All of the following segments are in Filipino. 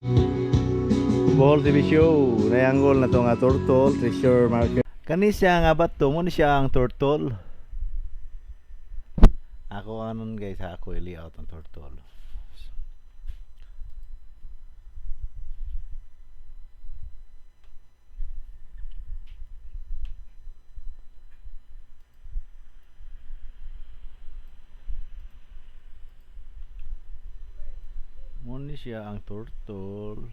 Bohol TV show, nayanggol na to nga turtle, treasure marker. Kani siya nga bato, mo ni siya ang turtle. Ako anon guys, ako i-layout ang turtle. Mo ni siya ang turtle.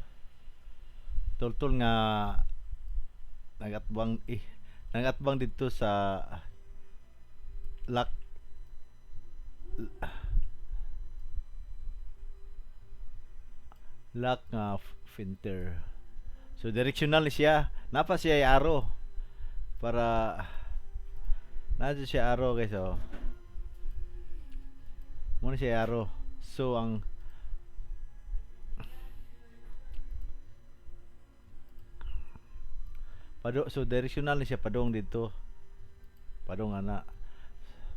Turtle nga nagatbang dito sa lak nga finter. So directional siya. Napa siya ay arrow para nadyo siya arrow guys oh. Muna siya arrow. So ang so directional ni siya padong dito. Padong ana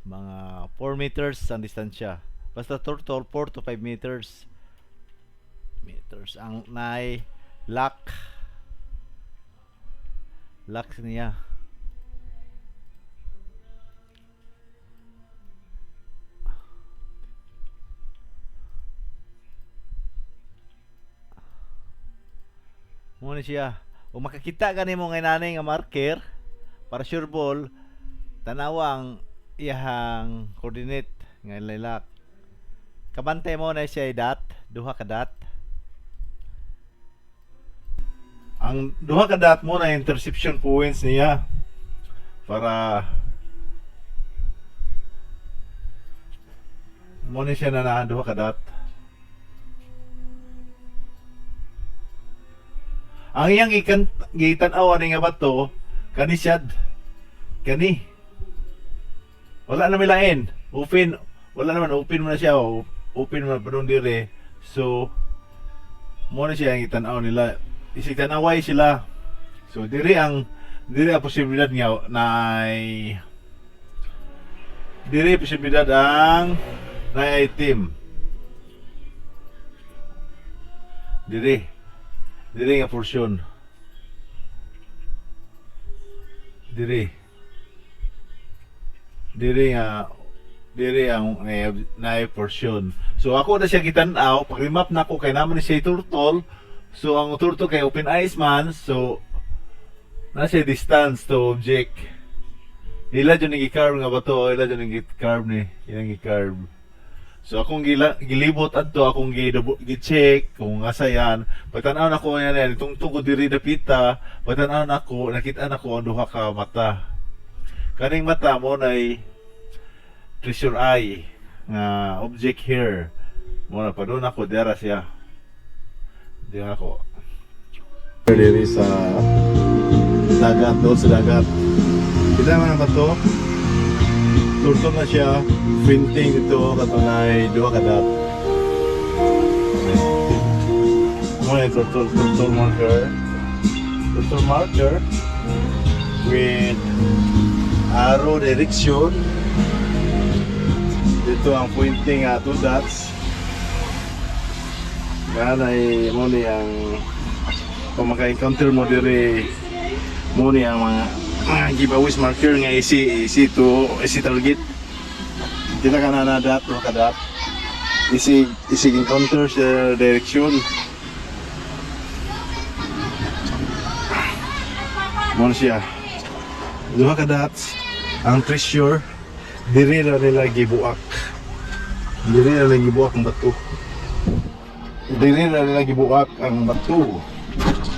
mga 4 meters ang distansya. Basta turtle 4 to 5 meters ang nay lock niya. Muna siya. Kung makakita ka nimo nga nanay nga marker para sure ball tanawang iyahang coordinate nga ilak. Kabantay mo na siya dot, duha ka dot. Ang duha ka dot mo na interception points niya para mo ni siya na duha ka dot. Ang iyang gitan-aw ani nga bato kani siyad. Kani. Wala na milain. Open. Wala naman open mo na siya. Open mo na padung dire. So mo na siya ang gitan-aw nila. Isig tan-away sila. So dire ang posibilidad nga dire posibilidad ang na item. Dire nga portion. Dire ang na portion. So ako na siya gitan-aw, pag remap na ko kay naman ni siya turtle. So ang turtle kay open eyes man, so na siya distance to object. Ila jud ni gi-carve nga bato, ila jud ni gi-carve ni, ilang gi-carve. So akong gilibot adto, akong gi-check kung asa yan. Pagtan-aw nako yan itong tungod diri dapita, pagtan-aw nako nakita nako ang duha ka mata. Kaning mata mo nay treasure eye nga object here. Mo na padun ako dera siya. Di ako. Diri sa dagat, doon sa dagat. Kita man ba to? Turtle na siya, printing ito katunay duha ka dot. Muna turtle marker with arrow direction. Dito ang pointing 2 dots. Ganay mo ni ang kung maka-encounter mo dire mo ni ang mga giveaways marker nga easy target. Kita ka na dot o kadat easy encounter sa direction mo siya duha ka dots ang treasure diri na nila gibuak ang bato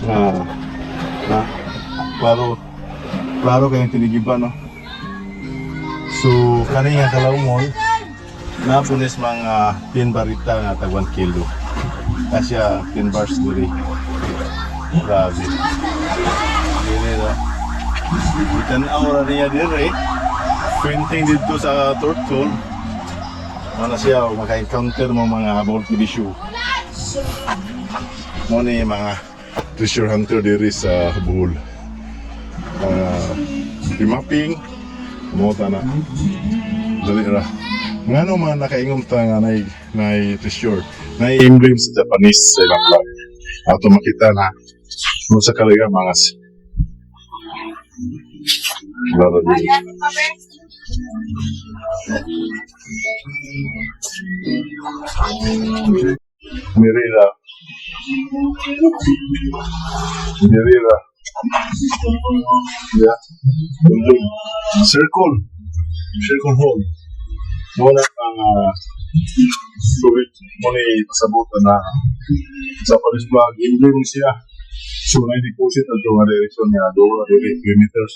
na klaro kayong tinigiba no. So kani nga kalawmon na punis mga 10 barita nga tag 1 kilo. Kasya 10 bars diri. Grabe. Dili na. Itan-aw ra niya dire. Printing dito sa turtle. Ano siya maka-encounter mo mga ball TV show. Mo ni mga treasure hunter diri sa Bohol. Mapping mo ta na dali ra ngano man nakaingom ta nga nay treasure nay emblem sa Japanese sa ilang flag Ato makita na kung sa kaliga mangas. Lalo din. Mirira. Mirira. Yeah. Circle. Circle hole. Muna ang tubig mo ni pasabutan na sa Paris Vlog. Hindi mo siya. So, na-deposit at yung direction niya. 2 kilometers.